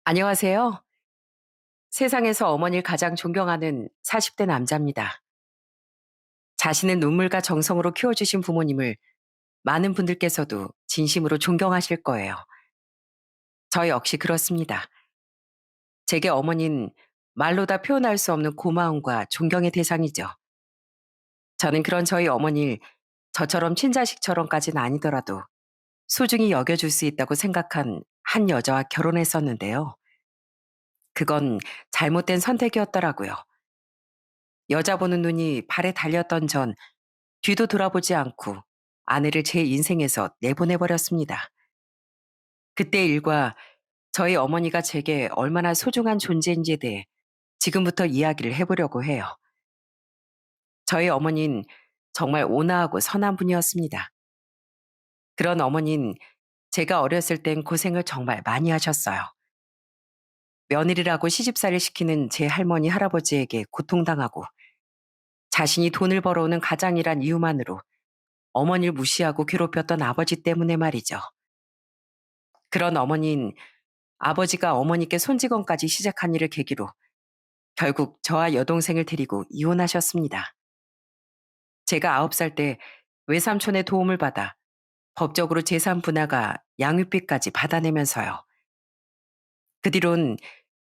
안녕하세요. 세상에서 어머니를 가장 존경하는 40대 남자입니다. 자신의 눈물과 정성으로 키워주신 부모님을 많은 분들께서도 진심으로 존경하실 거예요. 저 역시 그렇습니다. 제게 어머니는 말로 다 표현할 수 없는 고마움과 존경의 대상이죠. 저는 그런 저희 어머니를 저처럼 친자식처럼까지는 아니더라도 소중히 여겨줄 수 있다고 생각한 한 여자와 결혼했었는데요. 그건 잘못된 선택이었더라고요. 여자 보는 눈이 발에 달렸던 전 뒤도 돌아보지 않고 아내를 제 인생에서 내보내 버렸습니다. 그때 일과 저희 어머니가 제게 얼마나 소중한 존재인지에 대해 지금부터 이야기를 해보려고 해요. 저희 어머니는 정말 온화하고 선한 분이었습니다. 그런 어머니는 제가 어렸을 땐 고생을 정말 많이 하셨어요. 며느리라고 시집살이를 시키는 제 할머니, 할아버지에게 고통당하고 자신이 돈을 벌어오는 가장이란 이유만으로 어머니를 무시하고 괴롭혔던 아버지 때문에 말이죠. 그런 어머니는 아버지가 어머니께 손직원까지 시작한 일을 계기로 결국 저와 여동생을 데리고 이혼하셨습니다. 제가 9살 때 외삼촌의 도움을 받아 법적으로 재산 분할과 양육비까지 받아내면서요. 그 뒤론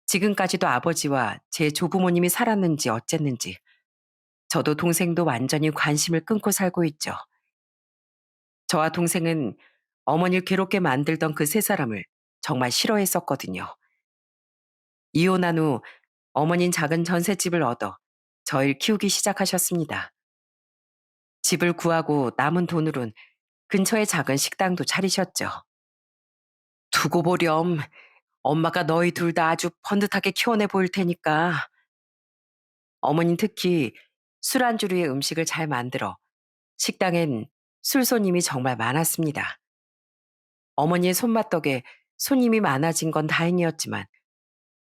지금까지도 아버지와 제 조부모님이 살았는지 어쨌는지 저도 동생도 완전히 관심을 끊고 살고 있죠. 저와 동생은 어머니를 괴롭게 만들던 그 세 사람을 정말 싫어했었거든요. 이혼한 후 어머니는 작은 전셋집을 얻어 저희를 키우기 시작하셨습니다. 집을 구하고 남은 돈으론 근처에 작은 식당도 차리셨죠. 두고 보렴. 엄마가 너희 둘 다 아주 번듯하게 키워내 보일 테니까. 어머니는 특히 술안주류의 음식을 잘 만들어 식당엔 술 손님이 정말 많았습니다. 어머니의 손맛 덕에 손님이 많아진 건 다행이었지만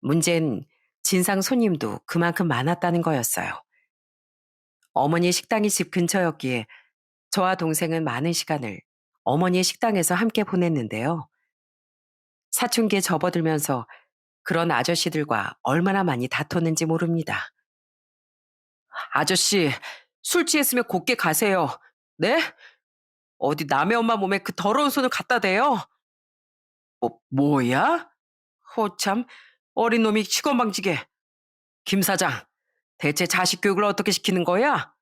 문제는 진상 손님도 그만큼 많았다는 거였어요. 어머니의 식당이 집 근처였기에 저와 동생은 많은 시간을 어머니의 식당에서 함께 보냈는데요. 사춘기에 접어들면서 그런 아저씨들과 얼마나 많이 다퉜는지 모릅니다. 아저씨, 술 취했으면 곱게 가세요. 네? 어디 남의 엄마 몸에 그 더러운 손을 갖다 대요? 뭐야? 호참, 어린 놈이 시건방지게. 김 사장, 대체 자식 교육을 어떻게 시키는 거야?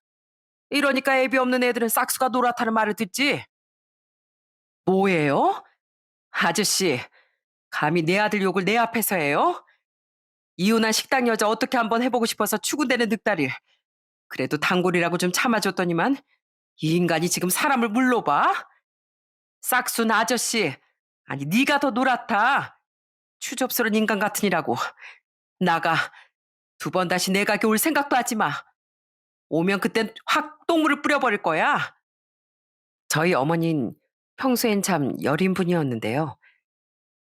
이러니까 애비 없는 애들은 싹수가 노랗다는 말을 듣지. 뭐예요? 아저씨, 감히 내 아들 욕을 내 앞에서 해요? 이혼한 식당 여자 어떻게 한번 해보고 싶어서 추근대는 늑다리. 그래도 단골이라고 좀 참아줬더니만 이 인간이 지금 사람을 물러봐? 싹순 아저씨, 아니 네가 더 노랗다. 추접스러운 인간 같으니라고. 나가. 두 번 다시 내 가게 올 생각도 하지 마. 오면 그땐 확 똥물을 뿌려버릴 거야. 저희 어머니는 평소엔 참 여린 분이었는데요.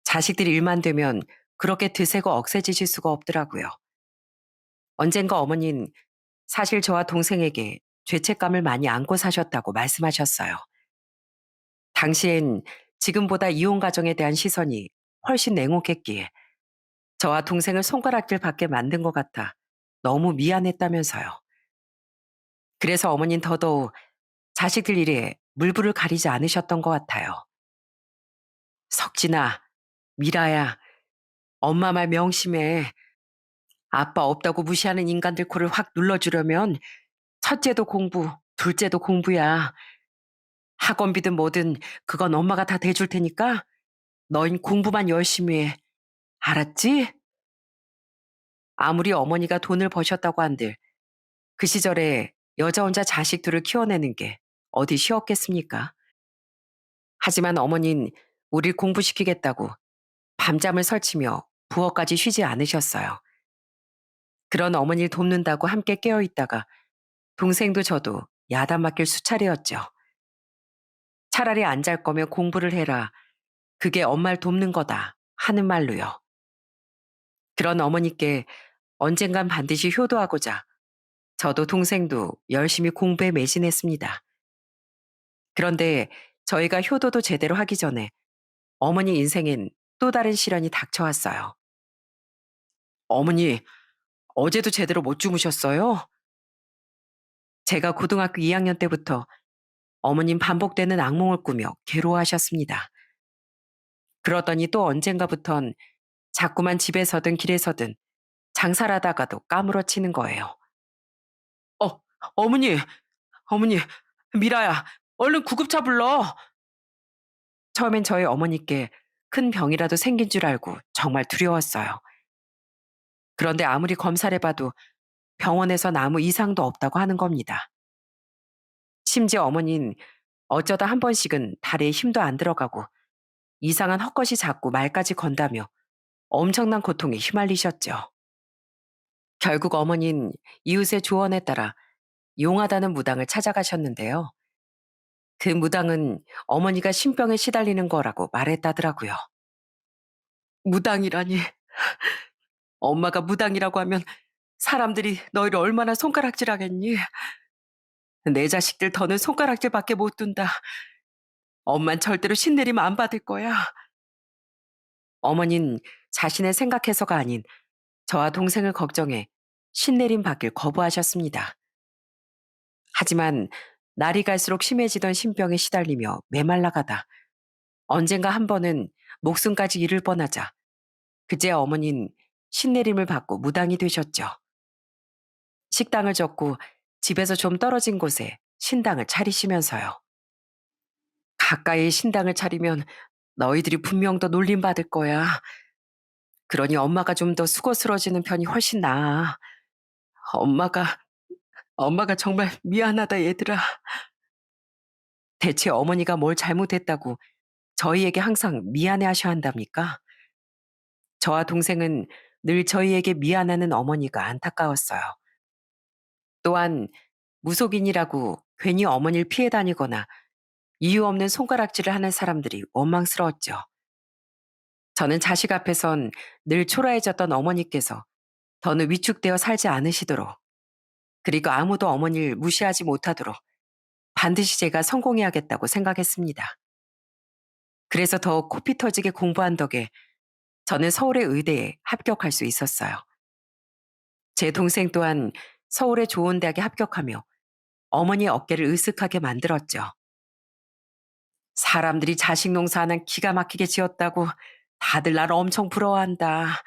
자식들이 일만 되면 그렇게 드세고 억세지실 수가 없더라고요. 언젠가 어머니는 사실 저와 동생에게 죄책감을 많이 안고 사셨다고 말씀하셨어요. 당시엔 지금보다 이혼 가정에 대한 시선이 훨씬 냉혹했기에 저와 동생을 손가락질 받게 만든 것 같아 너무 미안했다면서요. 그래서 어머닌 더더욱 자식들 일에 물불을 가리지 않으셨던 것 같아요. 석진아, 미라야, 엄마 말 명심해. 아빠 없다고 무시하는 인간들 코를 확 눌러주려면 첫째도 공부, 둘째도 공부야. 학원비든 뭐든 그건 엄마가 다 대줄 테니까 너흰 공부만 열심히 해. 알았지? 아무리 어머니가 돈을 버셨다고 한들 그 시절에 여자 혼자 자식 둘을 키워내는 게 어디 쉬웠겠습니까? 하지만 어머닌 우릴 공부시키겠다고 밤잠을 설치며 부엌까지 쉬지 않으셨어요. 그런 어머니를 돕는다고 함께 깨어있다가 동생도 저도 야단 맞길 수차례였죠. 차라리 안 잘 거면 공부를 해라. 그게 엄마를 돕는 거다. 하는 말로요. 그런 어머니께 언젠간 반드시 효도하고자 저도 동생도 열심히 공부에 매진했습니다. 그런데 저희가 효도도 제대로 하기 전에 어머니 인생엔 또 다른 시련이 닥쳐왔어요. 어머니, 어제도 제대로 못 주무셨어요? 제가 고등학교 2학년 때부터 어머님 반복되는 악몽을 꾸며 괴로워하셨습니다. 그러더니 또 언젠가부턴 자꾸만 집에서든 길에서든 장사를 하다가도 까무러치는 거예요. 어, 어머니, 어머니, 미라야, 얼른 구급차 불러. 처음엔 저희 어머니께 큰 병이라도 생긴 줄 알고 정말 두려웠어요. 그런데 아무리 검사를 해봐도 병원에선 아무 이상도 없다고 하는 겁니다. 심지어 어머니는 어쩌다 한 번씩은 다리에 힘도 안 들어가고 이상한 헛것이 자꾸 말까지 건다며 엄청난 고통에 휘말리셨죠. 결국 어머니는 이웃의 조언에 따라 용하다는 무당을 찾아가셨는데요. 그 무당은 어머니가 신병에 시달리는 거라고 말했다더라고요. 무당이라니. 엄마가 무당이라고 하면 사람들이 너희를 얼마나 손가락질하겠니? 내 자식들 더는 손가락질밖에 못 둔다. 엄만 절대로 신내림 안 받을 거야. 어머닌 자신을 생각해서가 아닌 저와 동생을 걱정해 신내림 받길 거부하셨습니다. 하지만 날이 갈수록 심해지던 신병에 시달리며 메말라가다 언젠가 한 번은 목숨까지 잃을 뻔하자 그제 어머닌 신내림을 받고 무당이 되셨죠. 식당을 접고 집에서 좀 떨어진 곳에 신당을 차리시면서요. 가까이 신당을 차리면 너희들이 분명 더 놀림받을 거야. 그러니 엄마가 좀 더 수고스러워지는 편이 훨씬 나아. 엄마가, 엄마가 정말 미안하다, 얘들아. 대체 어머니가 뭘 잘못했다고 저희에게 항상 미안해 하셔야 한답니까? 저와 동생은 늘 저희에게 미안하는 어머니가 안타까웠어요. 또한 무속인이라고 괜히 어머니를 피해 다니거나 이유 없는 손가락질을 하는 사람들이 원망스러웠죠. 저는 자식 앞에선 늘 초라해졌던 어머니께서 더는 위축되어 살지 않으시도록 그리고 아무도 어머니를 무시하지 못하도록 반드시 제가 성공해야겠다고 생각했습니다. 그래서 더 코피 터지게 공부한 덕에 저는 서울의 의대에 합격할 수 있었어요. 제 동생 또한 서울의 좋은 대학에 합격하며 어머니의 어깨를 으쓱하게 만들었죠. 사람들이 자식 농사는 기가 막히게 지었다고 다들 나를 엄청 부러워한다.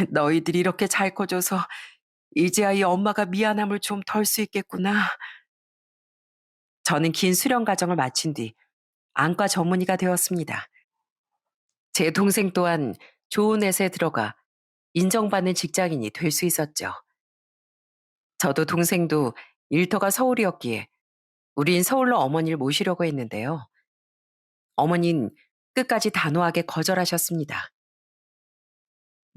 너희들이 이렇게 잘 커줘서 이제야 이 엄마가 미안함을 좀 덜 수 있겠구나. 저는 긴 수련 과정을 마친 뒤 안과 전문의가 되었습니다. 제 동생 또한 좋은 회사에 들어가 인정받는 직장인이 될 수 있었죠. 저도 동생도 일터가 서울이었기에 우린 서울로 어머니를 모시려고 했는데요. 어머닌 끝까지 단호하게 거절하셨습니다.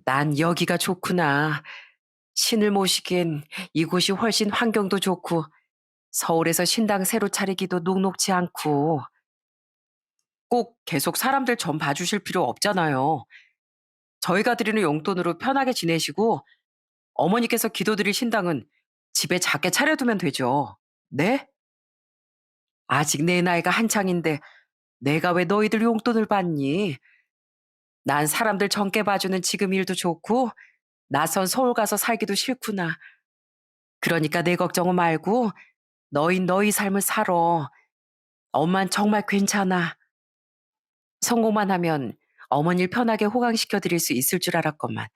난 여기가 좋구나. 신을 모시기엔 이곳이 훨씬 환경도 좋고 서울에서 신당 새로 차리기도 녹록지 않고 꼭 계속 사람들 전 봐주실 필요 없잖아요. 저희가 드리는 용돈으로 편하게 지내시고 어머니께서 기도드릴 신당은 집에 작게 차려두면 되죠. 네? 아직 내 나이가 한창인데 내가 왜 너희들 용돈을 받니? 난 사람들 젊게 봐주는 지금 일도 좋고 나선 서울 가서 살기도 싫구나. 그러니까 내 걱정은 말고 너희 삶을 살아. 엄만 정말 괜찮아. 성공만 하면 어머니를 편하게 호강시켜 드릴 수 있을 줄 알았건만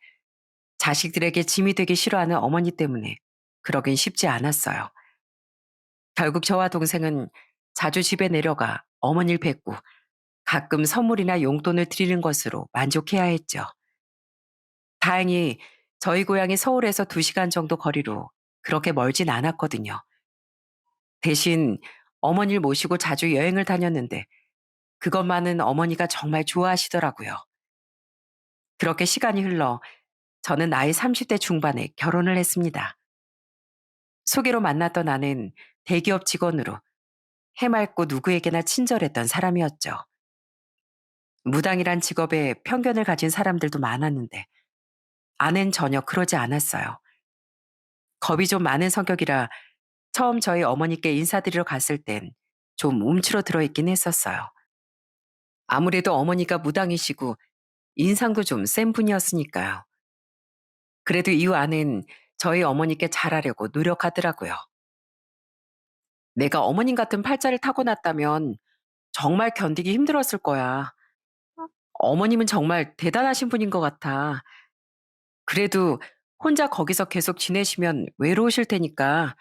자식들에게 짐이 되기 싫어하는 어머니 때문에 그러긴 쉽지 않았어요. 결국 저와 동생은 자주 집에 내려가 어머니를 뵙고 가끔 선물이나 용돈을 드리는 것으로 만족해야 했죠. 다행히 저희 고향이 서울에서 2시간 정도 거리로 그렇게 멀진 않았거든요. 대신 어머니를 모시고 자주 여행을 다녔는데 그것만은 어머니가 정말 좋아하시더라고요. 그렇게 시간이 흘러 저는 나이 30대 중반에 결혼을 했습니다. 소개로 만났던 아내는 대기업 직원으로 해맑고 누구에게나 친절했던 사람이었죠. 무당이란 직업에 편견을 가진 사람들도 많았는데 아내는 전혀 그러지 않았어요. 겁이 좀 많은 성격이라 처음 저희 어머니께 인사드리러 갔을 땐 좀 움츠러 들어있긴 했었어요. 아무래도 어머니가 무당이시고 인상도 좀 센 분이었으니까요. 그래도 이후 아내는 저희 어머니께 잘하려고 노력하더라고요. 내가 어머님 같은 팔자를 타고났다면 정말 견디기 힘들었을 거야. 어머님은 정말 대단하신 분인 것 같아. 그래도 혼자 거기서 계속 지내시면 외로우실 테니까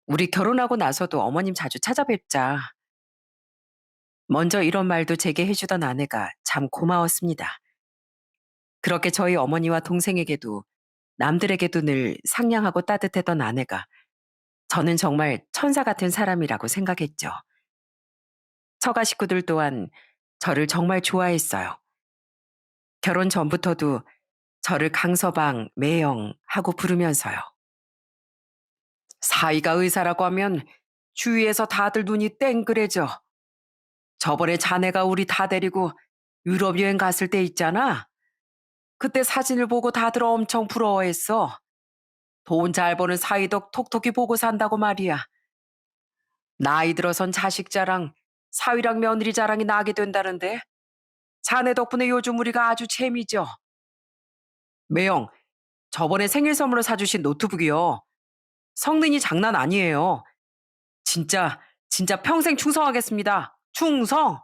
우리 결혼하고 나서도 어머님 자주 찾아뵙자. 먼저 이런 말도 제게 해주던 아내가 참 고마웠습니다. 그렇게 저희 어머니와 동생에게도 남들에게도 늘 상냥하고 따뜻했던 아내가 저는 정말 천사 같은 사람이라고 생각했죠. 처가 식구들 또한 저를 정말 좋아했어요. 결혼 전부터도 저를 강서방, 매영 하고 부르면서요. 사위가 의사라고 하면 주위에서 다들 눈이 땡그래져. 저번에 자네가 우리 다 데리고 유럽 여행 갔을 때 있잖아. 그때 사진을 보고 다들 엄청 부러워했어. 돈 잘 버는 사위덕 톡톡히 보고 산다고 말이야. 나이 들어선 자식 자랑, 사위랑 며느리 자랑이 나게 된다는데 자네 덕분에 요즘 우리가 아주 재미져. 매영, 저번에 생일 선물로 사주신 노트북이요. 성능이 장난 아니에요. 진짜, 진짜 평생 충성하겠습니다. 충성!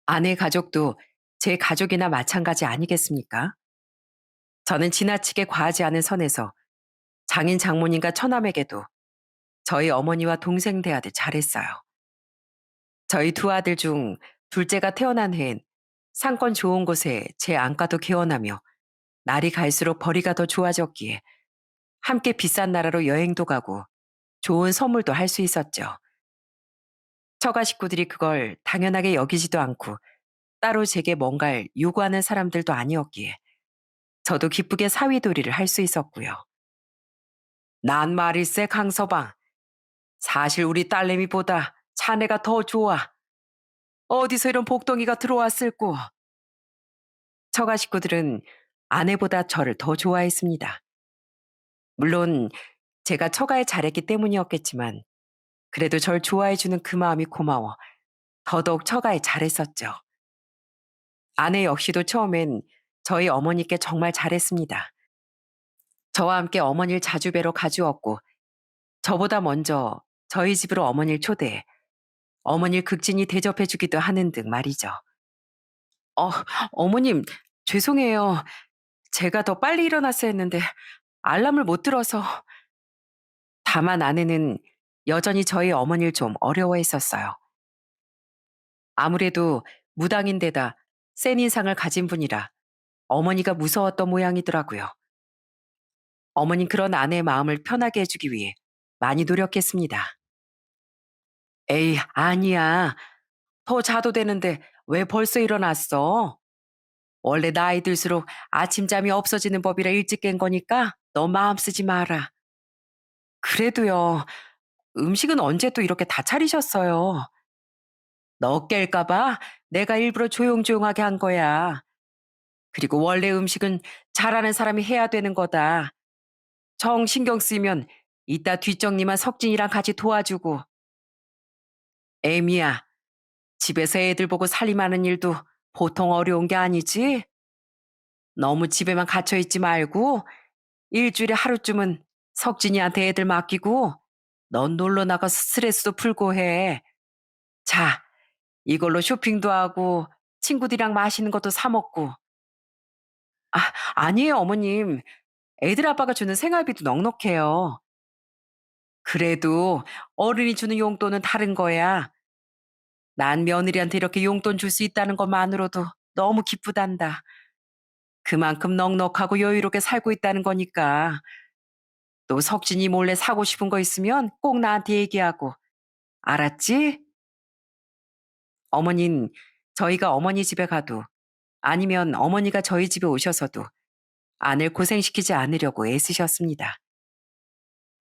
아내 가족도 제 가족이나 마찬가지 아니겠습니까? 저는 지나치게 과하지 않은 선에서 장인 장모님과 처남에게도 저희 어머니와 동생 대하듯 잘했어요. 저희 두 아들 중 둘째가 태어난 해엔 상권 좋은 곳에 제 안과도 개원하며 날이 갈수록 벌이가 더 좋아졌기에 함께 비싼 나라로 여행도 가고 좋은 선물도 할 수 있었죠. 처가 식구들이 그걸 당연하게 여기지도 않고 따로 제게 뭔가를 요구하는 사람들도 아니었기에 저도 기쁘게 사위도리를 할 수 있었고요. 난 말일세 강서방. 사실 우리 딸내미보다 자네가 더 좋아. 어디서 이런 복덩이가 들어왔을꼬. 처가 식구들은 아내보다 저를 더 좋아했습니다. 물론 제가 처가에 잘했기 때문이었겠지만 그래도 절 좋아해주는 그 마음이 고마워 더더욱 처가에 잘했었죠. 아내 역시도 처음엔 저희 어머니께 정말 잘했습니다. 저와 함께 어머니를 자주 뵈러 가주었고 저보다 먼저 저희 집으로 어머니를 초대해 어머니를 극진히 대접해주기도 하는 등 말이죠. 어, 어머님, 죄송해요. 제가 더 빨리 일어났어야 했는데 알람을 못 들어서. 다만 아내는 여전히 저희 어머니를 좀 어려워했었어요. 아무래도 무당인데다 센 인상을 가진 분이라 어머니가 무서웠던 모양이더라고요. 어머닌 그런 아내의 마음을 편하게 해주기 위해 많이 노력했습니다. 에이, 아니야. 더 자도 되는데 왜 벌써 일어났어? 원래 나이 들수록 아침잠이 없어지는 법이라 일찍 깬 거니까 너 마음 쓰지 마라. 그래도요, 음식은 언제 또 이렇게 다 차리셨어요? 너 깰까봐 내가 일부러 조용조용하게 한 거야. 그리고 원래 음식은 잘하는 사람이 해야 되는 거다. 정 신경 쓰이면 이따 뒷정리만 석진이랑 같이 도와주고. 애미야, 집에서 애들 보고 살림하는 일도 보통 어려운 게 아니지? 너무 집에만 갇혀 있지 말고 일주일에 하루쯤은 석진이한테 애들 맡기고 넌 놀러 나가서 스트레스도 풀고 해. 자, 이걸로 쇼핑도 하고 친구들이랑 맛있는 것도 사 먹고. 아, 아니에요, 어머님. 애들 아빠가 주는 생활비도 넉넉해요. 그래도 어른이 주는 용돈은 다른 거야. 난 며느리한테 이렇게 용돈 줄 수 있다는 것만으로도 너무 기쁘단다. 그만큼 넉넉하고 여유롭게 살고 있다는 거니까. 또 석진이 몰래 사고 싶은 거 있으면 꼭 나한테 얘기하고. 알았지? 어머닌 저희가 어머니 집에 가도 아니면 어머니가 저희 집에 오셔서도 아내를 고생시키지 않으려고 애쓰셨습니다.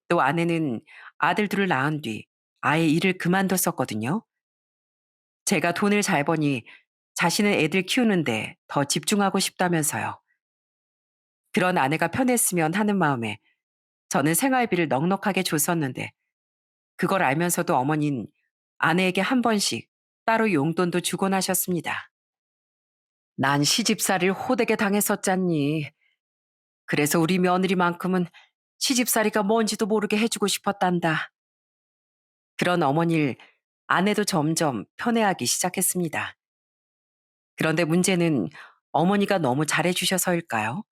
또 아내는 아들 둘을 낳은 뒤 아예 일을 그만뒀었거든요. 제가 돈을 잘 버니 자신은 애들 키우는데 더 집중하고 싶다면서요. 그런 아내가 편했으면 하는 마음에 저는 생활비를 넉넉하게 줬었는데 그걸 알면서도 어머닌 아내에게 한 번씩 따로 용돈도 주곤 하셨습니다. 난 시집살이를 호되게 당했었잖니. 그래서 우리 며느리만큼은 시집살이가 뭔지도 모르게 해주고 싶었단다. 그런 어머니를 아내도 점점 편애하기 시작했습니다. 그런데 문제는 어머니가 너무 잘해주셔서일까요?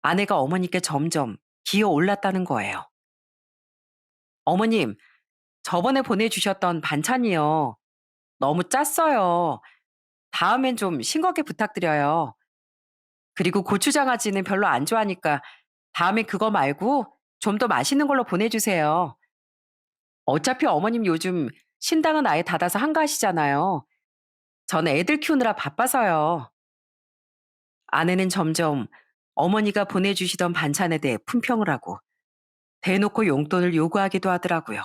아내가 어머니께 점점 기어 올랐다는 거예요. 어머님, 저번에 보내주셨던 반찬이요. 너무 짰어요. 다음엔 좀 싱겁게 부탁드려요. 그리고 고추장아찌는 별로 안 좋아하니까 다음에 그거 말고 좀 더 맛있는 걸로 보내주세요. 어차피 어머님 요즘 신당은 아예 닫아서 한가하시잖아요. 전 애들 키우느라 바빠서요. 아내는 점점 어머니가 보내주시던 반찬에 대해 품평을 하고 대놓고 용돈을 요구하기도 하더라고요.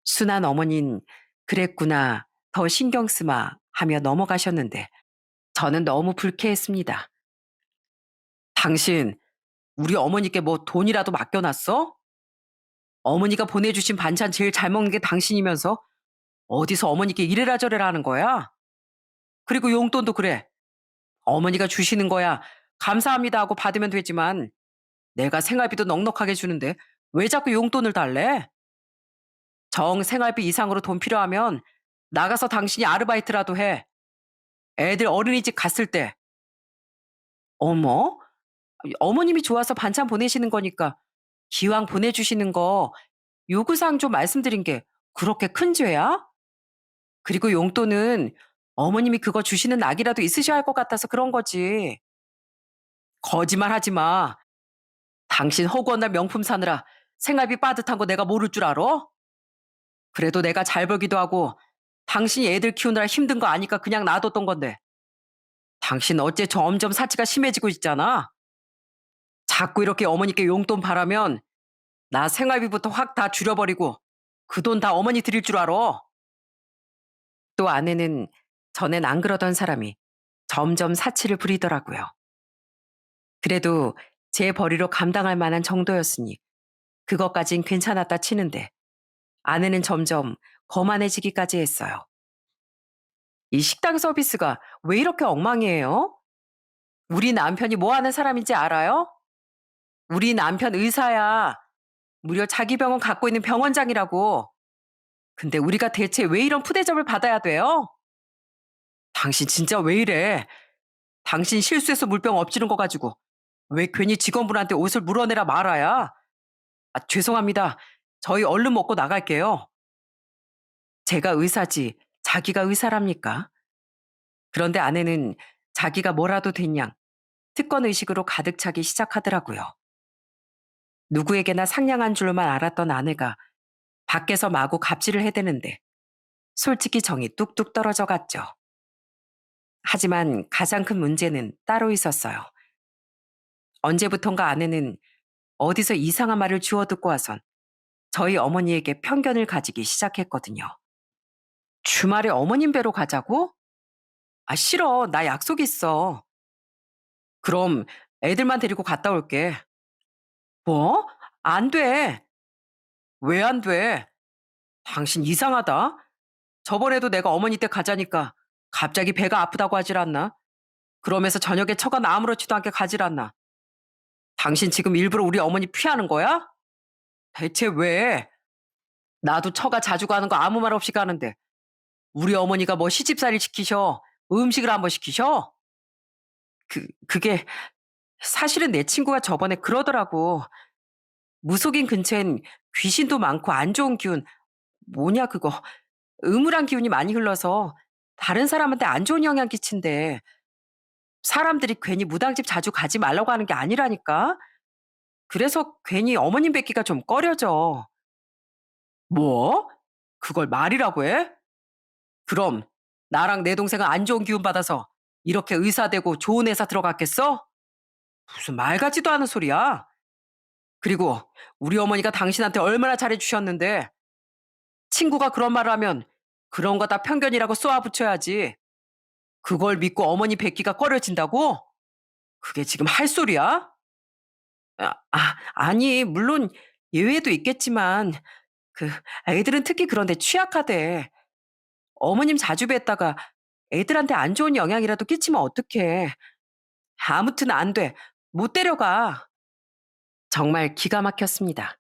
순한 어머닌 그랬구나, 더 신경 쓰마 하며 넘어가셨는데 저는 너무 불쾌했습니다. 당신, 우리 어머니께 뭐 돈이라도 맡겨놨어? 어머니가 보내주신 반찬 제일 잘 먹는 게 당신이면서 어디서 어머니께 이래라 저래라 하는 거야? 그리고 용돈도 그래. 어머니가 주시는 거야 감사합니다 하고 받으면 되지만 내가 생활비도 넉넉하게 주는데 왜 자꾸 용돈을 달래? 정 생활비 이상으로 돈 필요하면 나가서 당신이 아르바이트라도 해. 애들 어린이집 갔을 때. 어머? 어머님이 좋아서 반찬 보내시는 거니까 기왕 보내주시는 거 요구사항 좀 말씀드린 게 그렇게 큰 죄야? 그리고 용돈은 어머님이 그거 주시는 낙이라도 있으셔야 할 것 같아서 그런 거지. 거짓말 하지 마. 당신 허구한 날 명품 사느라 생활비 빠듯한 거 내가 모를 줄 알아? 그래도 내가 잘 벌기도 하고 당신이 애들 키우느라 힘든 거 아니까 그냥 놔뒀던 건데. 당신 어째 점점 사치가 심해지고 있잖아. 자꾸 이렇게 어머니께 용돈 바라면 나 생활비부터 확 다 줄여버리고 그 돈 다 어머니 드릴 줄 알아. 또 아내는 전엔 안 그러던 사람이 점점 사치를 부리더라고요. 그래도 제 벌이로 감당할 만한 정도였으니 그것까진 괜찮았다 치는데 아내는 점점 거만해지기까지 했어요. 이 식당 서비스가 왜 이렇게 엉망이에요? 우리 남편이 뭐 하는 사람인지 알아요? 우리 남편 의사야. 무려 자기 병원 갖고 있는 병원장이라고. 근데 우리가 대체 왜 이런 푸대접을 받아야 돼요? 당신 진짜 왜 이래? 당신 실수해서 물병 엎지른 거 가지고 왜 괜히 직원분한테 옷을 물어내라 말아야? 아, 죄송합니다. 저희 얼른 먹고 나갈게요. 제가 의사지 자기가 의사랍니까? 그런데 아내는 자기가 뭐라도 됐냥 특권 의식으로 가득 차기 시작하더라고요. 누구에게나 상냥한 줄로만 알았던 아내가 밖에서 마구 갑질을 해대는데 솔직히 정이 뚝뚝 떨어져 갔죠. 하지만 가장 큰 문제는 따로 있었어요. 언제부턴가 아내는 어디서 이상한 말을 주워 듣고 와선 저희 어머니에게 편견을 가지기 시작했거든요. 주말에 어머님 뵈러 가자고? 아, 싫어. 나 약속 있어. 그럼 애들만 데리고 갔다 올게. 뭐? 안 돼. 왜 안 돼? 당신 이상하다. 저번에도 내가 어머니 댁 가자니까 갑자기 배가 아프다고 하질 않나? 그러면서 저녁에 처가 아무렇지도 않게 가질 않나? 당신 지금 일부러 우리 어머니 피하는 거야? 대체 왜? 나도 처가 자주 가는 거 아무 말 없이 가는데 우리 어머니가 뭐 시집살이 시키셔? 음식을 한번 시키셔? 그게 사실은 내 친구가 저번에 그러더라고. 무속인 근처엔 귀신도 많고 안 좋은 기운, 뭐냐 그거, 음울한 기운이 많이 흘러서 다른 사람한테 안 좋은 영향 끼친대. 사람들이 괜히 무당집 자주 가지 말라고 하는 게 아니라니까. 그래서 괜히 어머님 뵙기가 좀 꺼려져. 뭐? 그걸 말이라고 해? 그럼 나랑 내 동생은 안 좋은 기운 받아서 이렇게 의사 되고 좋은 회사 들어갔겠어? 무슨 말 같지도 않은 소리야. 그리고 우리 어머니가 당신한테 얼마나 잘해주셨는데 친구가 그런 말을 하면 그런 거 다 편견이라고 쏘아붙여야지. 그걸 믿고 어머니 뵙기가 꺼려진다고? 그게 지금 할 소리야? 아니, 물론 예외도 있겠지만, 그, 애들은 특히 그런데 취약하대. 어머님 자주 뵀다가 애들한테 안 좋은 영향이라도 끼치면 어떡해. 아무튼 안 돼. 못 데려가. 정말 기가 막혔습니다.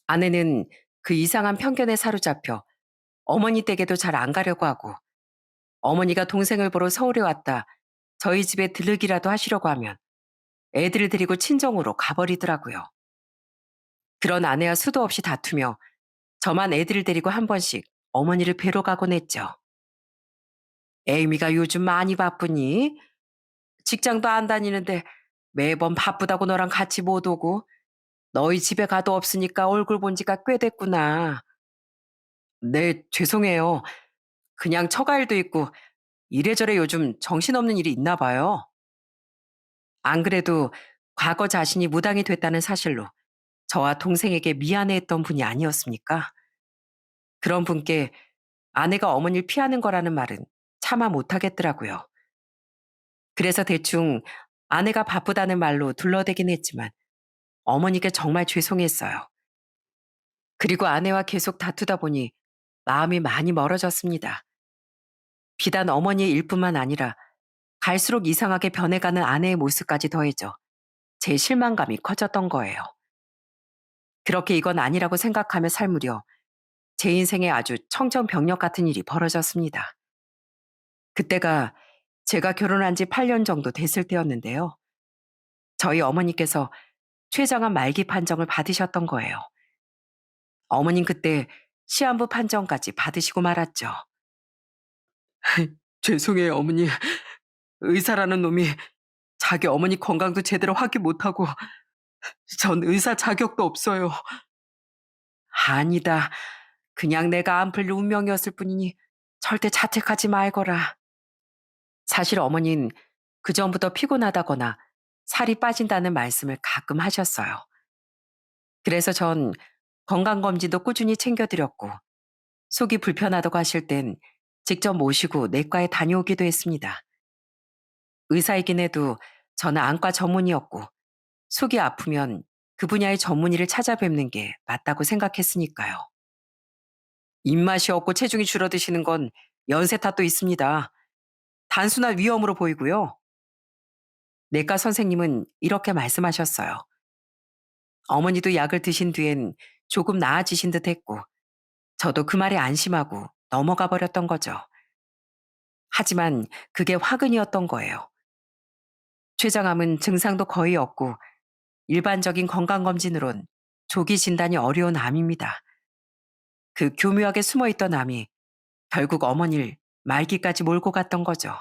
아내는 그 이상한 편견에 사로잡혀 어머니 댁에도 잘 안 가려고 하고 어머니가 동생을 보러 서울에 왔다 저희 집에 들르기라도 하시려고 하면 애들을 데리고 친정으로 가버리더라고요. 그런 아내와 수도 없이 다투며 저만 애들을 데리고 한 번씩 어머니를 뵈러 가곤 했죠. 에이미가 요즘 많이 바쁘니? 직장도 안 다니는데 매번 바쁘다고 너랑 같이 못 오고 너희 집에 가도 없으니까 얼굴 본 지가 꽤 됐구나. 네, 죄송해요. 그냥 처가일도 있고 이래저래 요즘 정신없는 일이 있나 봐요. 안 그래도 과거 자신이 무당이 됐다는 사실로 저와 동생에게 미안해했던 분이 아니었습니까? 그런 분께 아내가 어머니를 피하는 거라는 말은 차마 못하겠더라고요. 그래서 대충 아내가 바쁘다는 말로 둘러대긴 했지만 어머니께 정말 죄송했어요. 그리고 아내와 계속 다투다 보니 마음이 많이 멀어졌습니다. 비단 어머니의 일뿐만 아니라 갈수록 이상하게 변해가는 아내의 모습까지 더해져 제 실망감이 커졌던 거예요. 그렇게 이건 아니라고 생각하며 살무려 제 인생에 아주 청천벽력 같은 일이 벌어졌습니다. 그때가 제가 결혼한 지 8년 정도 됐을 때였는데요. 저희 어머니께서 최장암 말기 판정을 받으셨던 거예요. 어머님 그때 시한부 판정까지 받으시고 말았죠. 죄송해요, 어머니. 의사라는 놈이 자기 어머니 건강도 제대로 확인 못하고 전 의사 자격도 없어요. 아니다. 그냥 내가 안 풀릴 운명이었을 뿐이니 절대 자책하지 말거라. 사실 어머니는 그전부터 피곤하다거나 살이 빠진다는 말씀을 가끔 하셨어요. 그래서 전 건강검진도 꾸준히 챙겨드렸고 속이 불편하다고 하실 땐 직접 모시고 내과에 다녀오기도 했습니다. 의사이긴 해도 저는 안과 전문의였고 속이 아프면 그 분야의 전문의를 찾아뵙는 게 맞다고 생각했으니까요. 입맛이 없고 체중이 줄어드시는 건 연세 탓도 있습니다. 단순한 위험으로 보이고요. 내과 선생님은 이렇게 말씀하셨어요. 어머니도 약을 드신 뒤엔 조금 나아지신 듯 했고, 저도 그 말에 안심하고 넘어가 버렸던 거죠. 하지만 그게 화근이었던 거예요. 췌장암은 증상도 거의 없고, 일반적인 건강검진으론 조기 진단이 어려운 암입니다. 그 교묘하게 숨어있던 암이 결국 어머니를 말기까지 몰고 갔던 거죠.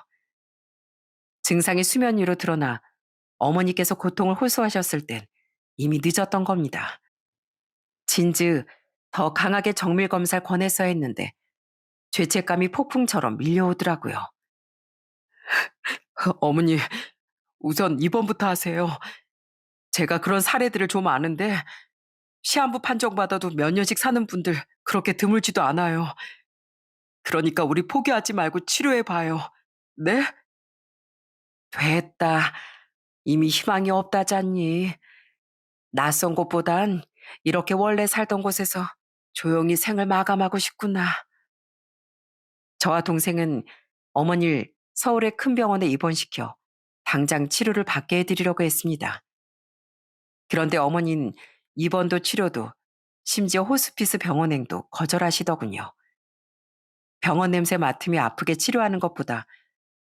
증상이 수면 위로 드러나 어머니께서 고통을 호소하셨을 땐 이미 늦었던 겁니다. 진즉 더 강하게 정밀 검사를 권했어야 했는데 죄책감이 폭풍처럼 밀려오더라고요. 어머니, 우선 입원부터 하세요. 제가 그런 사례들을 좀 아는데 시한부 판정받아도 몇 년씩 사는 분들 그렇게 드물지도 않아요. 그러니까 우리 포기하지 말고 치료해봐요. 네? 됐다. 이미 희망이 없다잖니. 낯선 곳보단 이렇게 원래 살던 곳에서 조용히 생을 마감하고 싶구나. 저와 동생은 어머니를 서울의 큰 병원에 입원시켜 당장 치료를 받게 해드리려고 했습니다. 그런데 어머니는 입원도 치료도 심지어 호스피스 병원행도 거절하시더군요. 병원 냄새 맡으며 아프게 치료하는 것보다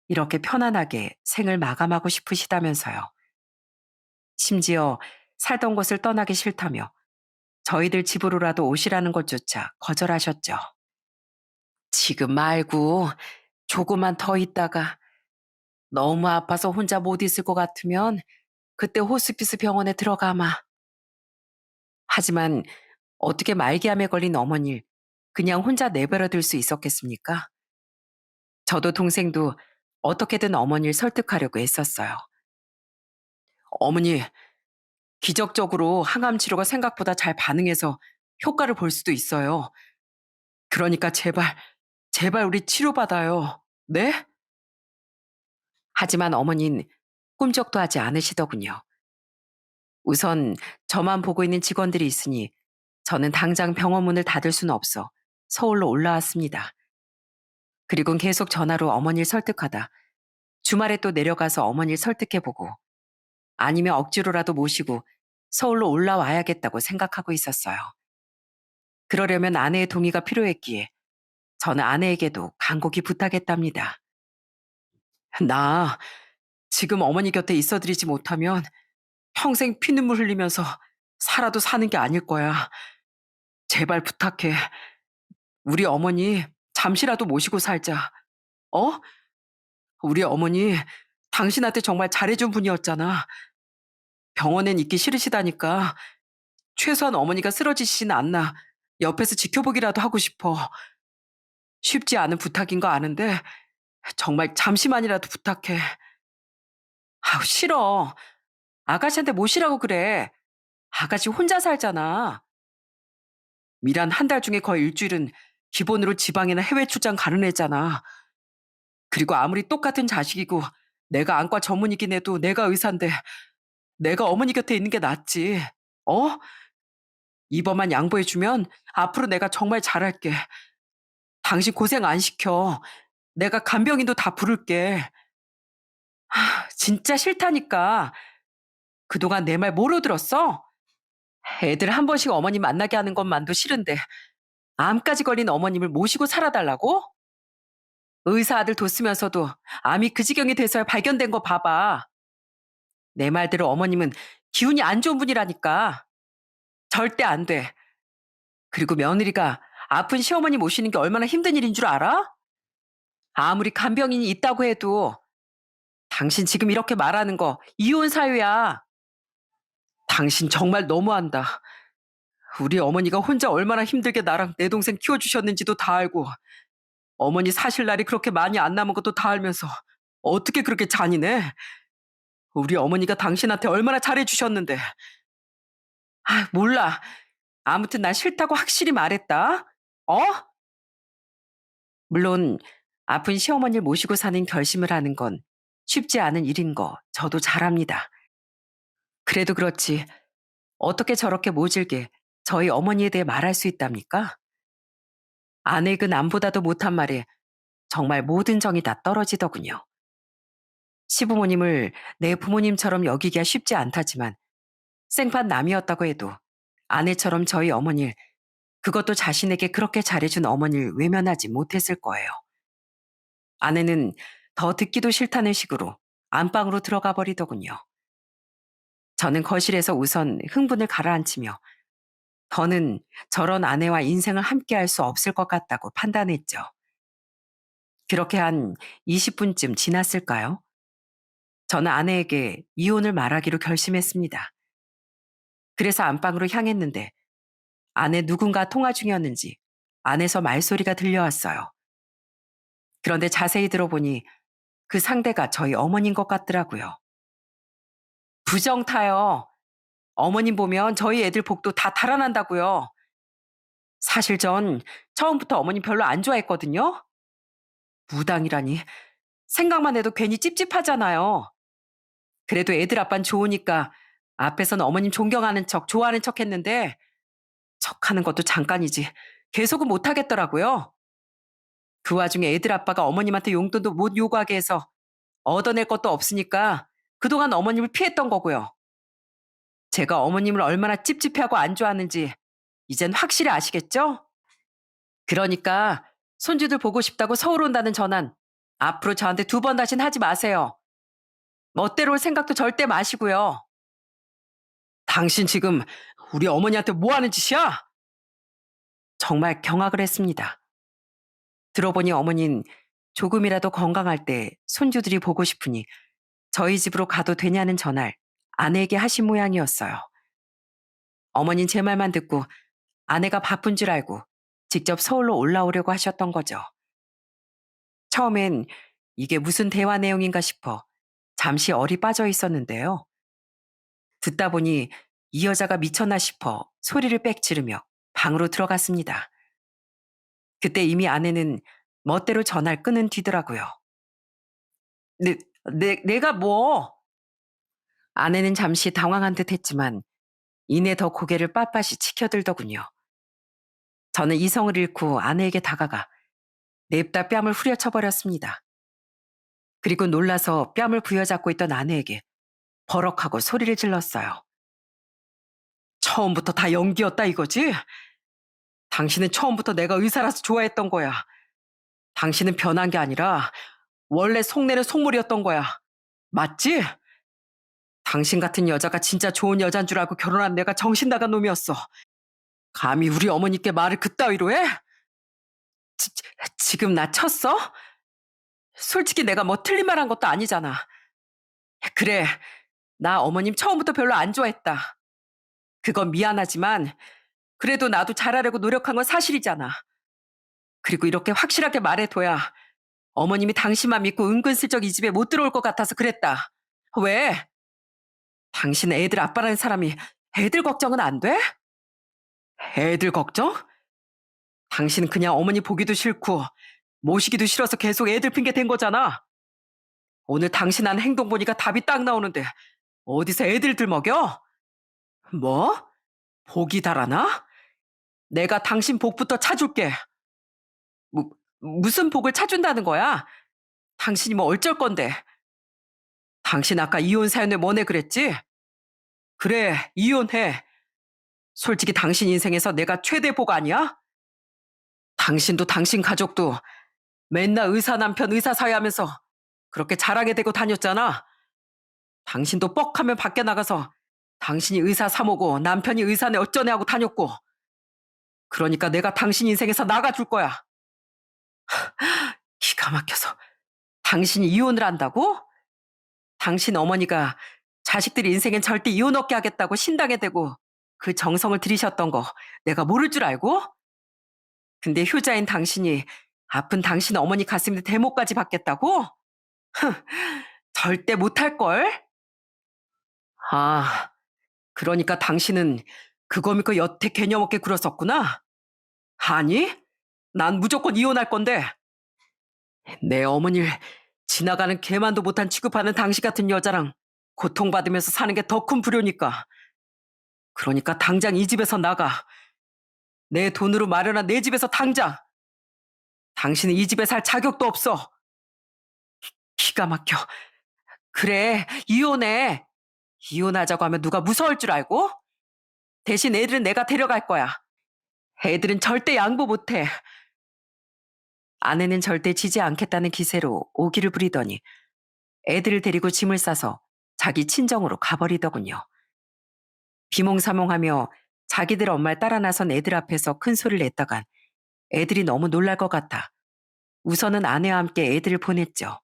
이렇게 편안하게 생을 마감하고 싶으시다면서요. 심지어 살던 곳을 떠나기 싫다며 저희들 집으로라도 오시라는 것조차 거절하셨죠. 지금 말고 조금만 더 있다가 너무 아파서 혼자 못 있을 것 같으면 그때 호스피스 병원에 들어가마. 하지만 어떻게 말기암에 걸린 어머니를 그냥 혼자 내버려 둘 수 있었겠습니까? 저도 동생도 어떻게든 어머니를 설득하려고 애썼어요. 어머니, 기적적으로 항암 치료가 생각보다 잘 반응해서 효과를 볼 수도 있어요. 그러니까 제발, 제발 우리 치료받아요. 네? 하지만 어머니는 꿈쩍도 하지 않으시더군요. 우선 저만 보고 있는 직원들이 있으니 저는 당장 병원 문을 닫을 수는 없어 서울로 올라왔습니다. 그리고 계속 전화로 어머니를 설득하다 주말에 또 내려가서 어머니를 설득해보고 아니면 억지로라도 모시고 서울로 올라와야겠다고 생각하고 있었어요. 그러려면 아내의 동의가 필요했기에 저는 아내에게도 간곡히 부탁했답니다. 나 지금 어머니 곁에 있어드리지 못하면 평생 피눈물 흘리면서 살아도 사는 게 아닐 거야. 제발 부탁해. 우리 어머니 잠시라도 모시고 살자. 어? 우리 어머니 당신한테 정말 잘해준 분이었잖아. 병원엔 있기 싫으시다니까 최소한 어머니가 쓰러지시진 않나 옆에서 지켜보기라도 하고 싶어. 쉽지 않은 부탁인 거 아는데 정말 잠시만이라도 부탁해. 아우, 싫어. 아가씨한테 모시라고 그래. 아가씨 혼자 살잖아. 미란 한 달 중에 거의 일주일은 기본으로 지방이나 해외 출장 가는 애잖아. 그리고 아무리 똑같은 자식이고 내가 안과 전문이긴 해도 내가 의사인데 내가 어머니 곁에 있는 게 낫지. 어? 이번만 양보해주면 앞으로 내가 정말 잘할게. 당신 고생 안 시켜. 내가 간병인도 다 부를게. 진짜 싫다니까. 그동안 내 말 뭐로 들었어? 애들 한 번씩 어머니 만나게 하는 것만도 싫은데 암까지 걸린 어머님을 모시고 살아달라고? 의사 아들 뒀으면서도 암이 그 지경이 돼서야 발견된 거 봐봐. 내 말대로 어머님은 기운이 안 좋은 분이라니까. 절대 안 돼. 그리고 며느리가 아픈 시어머니 모시는 게 얼마나 힘든 일인 줄 알아? 아무리 간병인이 있다고 해도 당신 지금 이렇게 말하는 거 이혼 사유야. 당신 정말 너무한다. 우리 어머니가 혼자 얼마나 힘들게 나랑 내 동생 키워주셨는지도 다 알고 어머니 사실 날이 그렇게 많이 안 남은 것도 다 알면서 어떻게 그렇게 잔인해? 우리 어머니가 당신한테 얼마나 잘해주셨는데. 몰라. 아무튼 난 싫다고 확실히 말했다. 어? 물론 아픈 시어머니를 모시고 사는 결심을 하는 건 쉽지 않은 일인 거 저도 잘 압니다. 그래도 그렇지 어떻게 저렇게 모질게 저희 어머니에 대해 말할 수 있답니까? 아내 그 남보다도 못한 말에 정말 모든 정이 다 떨어지더군요. 시부모님을 내 부모님처럼 여기기가 쉽지 않다지만 생판 남이었다고 해도 아내처럼 저희 어머니를 그것도 자신에게 그렇게 잘해준 어머니를 외면하지 못했을 거예요. 아내는 더 듣기도 싫다는 식으로 안방으로 들어가 버리더군요. 저는 거실에서 우선 흥분을 가라앉히며 더는 저런 아내와 인생을 함께 할 수 없을 것 같다고 판단했죠. 그렇게 한 20분쯤 지났을까요? 저는 아내에게 이혼을 말하기로 결심했습니다. 그래서 안방으로 향했는데 안에 누군가 통화 중이었는지 안에서 말소리가 들려왔어요. 그런데 자세히 들어보니 그 상대가 저희 어머니인 것 같더라고요. 부정타요. 어머님 보면 저희 애들 복도 다 달아난다고요. 사실 전 처음부터 어머님 별로 안 좋아했거든요. 무당이라니. 생각만 해도 괜히 찝찝하잖아요. 그래도 애들 아빤 좋으니까 앞에서는 어머님 존경하는 척, 좋아하는 척 했는데 척하는 것도 잠깐이지. 계속은 못 하겠더라고요. 그 와중에 애들 아빠가 어머님한테 용돈도 못 요구하게 해서 얻어낼 것도 없으니까 그동안 어머님을 피했던 거고요. 제가 어머님을 얼마나 찝찝해하고 안 좋아하는지 이젠 확실히 아시겠죠? 그러니까 손주들 보고 싶다고 서울 온다는 전화 앞으로 저한테 두 번 다신 하지 마세요. 멋대로 올 생각도 절대 마시고요. 당신 지금 우리 어머니한테 뭐 하는 짓이야? 정말 경악을 했습니다. 들어보니 어머닌 조금이라도 건강할 때 손주들이 보고 싶으니 저희 집으로 가도 되냐는 전화를 아내에게 하신 모양이었어요. 어머닌 제 말만 듣고 아내가 바쁜 줄 알고 직접 서울로 올라오려고 하셨던 거죠. 처음엔 이게 무슨 대화 내용인가 싶어 잠시 얼이 빠져 있었는데요. 듣다 보니 이 여자가 미쳤나 싶어 소리를 빽 지르며 방으로 들어갔습니다. 그때 이미 아내는 멋대로 전화를 끊은 뒤더라고요. 내가 뭐? 아내는 잠시 당황한 듯 했지만 이내 더 고개를 빳빳이 치켜들더군요. 저는 이성을 잃고 아내에게 다가가 냅다 뺨을 후려쳐버렸습니다. 그리고 놀라서 뺨을 부여잡고 있던 아내에게 버럭하고 소리를 질렀어요. 처음부터 다 연기였다 이거지? 당신은 처음부터 내가 의사라서 좋아했던 거야. 당신은 변한 게 아니라 원래 속내는 속물이었던 거야. 맞지? 당신 같은 여자가 진짜 좋은 여잔 줄 알고 결혼한 내가 정신 나간 놈이었어. 감히 우리 어머니께 말을 그따위로 해? 지, 지금 나 쳤어? 솔직히 내가 뭐 틀린 말 한 것도 아니잖아. 그래, 나 어머님 처음부터 별로 안 좋아했다. 그건 미안하지만 그래도 나도 잘하려고 노력한 건 사실이잖아. 그리고 이렇게 확실하게 말해둬야 어머님이 당신만 믿고 은근슬쩍 이 집에 못 들어올 것 같아서 그랬다. 왜? 당신 애들 아빠라는 사람이 애들 걱정은 안 돼? 애들 걱정? 당신은 그냥 어머니 보기도 싫고 모시기도 싫어서 계속 애들 핑계 댄 거잖아. 오늘 당신 하는 행동 보니까 답이 딱 나오는데 어디서 애들들 먹여? 뭐? 복이 달아나? 내가 당신 복부터 차줄게. 무슨 복을 차준다는 거야? 당신이 뭐 어쩔 건데? 당신 아까 이혼 사연에 뭐네 그랬지? 그래, 이혼해. 솔직히 당신 인생에서 내가 최대 복 아니야? 당신도 당신 가족도 맨날 의사 남편 의사 사회 하면서 그렇게 잘하게 되고 다녔잖아. 당신도 뻑하면 밖에 나가서 당신이 의사 사모고 남편이 의사네 어쩌네 하고 다녔고. 그러니까 내가 당신 인생에서 나가줄 거야. 기가 막혀서. 당신이 이혼을 한다고? 당신 어머니가 자식들 인생엔 절대 이혼 없게 하겠다고 신당에 대고 그 정성을 들이셨던 거 내가 모를 줄 알고? 근데 효자인 당신이 아픈 당신 어머니 가슴에 대못까지 받겠다고? 흥, 절대 못할걸? 아, 그러니까 당신은 그거 믿고 여태 개념 없게 굴었었구나? 아니, 난 무조건 이혼할 건데 내 어머니를 지나가는 개만도 못한 취급하는 당신 같은 여자랑 고통받으면서 사는 게 더 큰 불효니까. 그러니까 당장 이 집에서 나가. 내 돈으로 마련한 내 집에서 당장. 당신은 이 집에 살 자격도 없어. 기가 막혀. 그래, 이혼해. 이혼하자고 하면 누가 무서울 줄 알고? 대신 애들은 내가 데려갈 거야. 애들은 절대 양보 못해. 아내는 절대 지지 않겠다는 기세로 오기를 부리더니 애들을 데리고 짐을 싸서 자기 친정으로 가버리더군요. 비몽사몽하며 자기들 엄마를 따라 나선 애들 앞에서 큰 소리를 냈다간 애들이 너무 놀랄 것 같아 우선은 아내와 함께 애들을 보냈죠.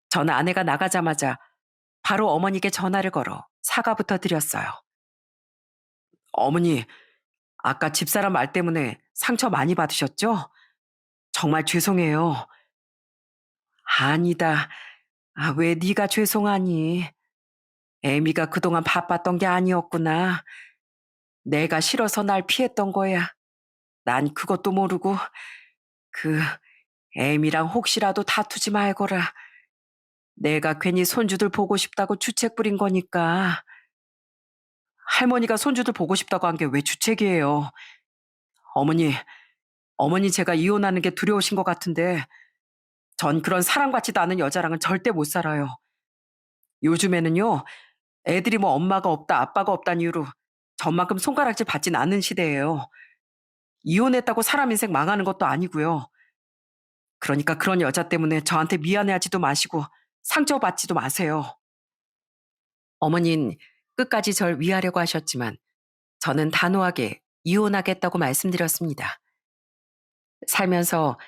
저는 아내가 나가자마자 바로 어머니께 전화를 걸어 사과부터 드렸어요. 어머니, 아까 집사람 말 때문에 상처 많이 받으셨죠? 정말 죄송해요. 아니다. 아, 왜 네가 죄송하니? 애미가 그동안 바빴던 게 아니었구나. 내가 싫어서 날 피했던 거야. 난 그것도 모르고 그 애미랑 혹시라도 다투지 말거라. 내가 괜히 손주들 보고 싶다고 주책 부린 거니까. 할머니가 손주들 보고 싶다고 한 게 왜 주책이에요? 어머니, 어머니 제가 이혼하는 게 두려우신 것 같은데 전 그런 사람 같지도 않은 여자랑은 절대 못 살아요. 요즘에는요, 애들이 뭐 엄마가 없다, 아빠가 없다는 이유로 저만큼 손가락질 받진 않는 시대예요. 이혼했다고 사람 인생 망하는 것도 아니고요. 그러니까 그런 여자 때문에 저한테 미안해하지도 마시고 상처받지도 마세요. 어머닌 끝까지 절 위하려고 하셨지만 저는 단호하게 이혼하겠다고 말씀드렸습니다. 살면서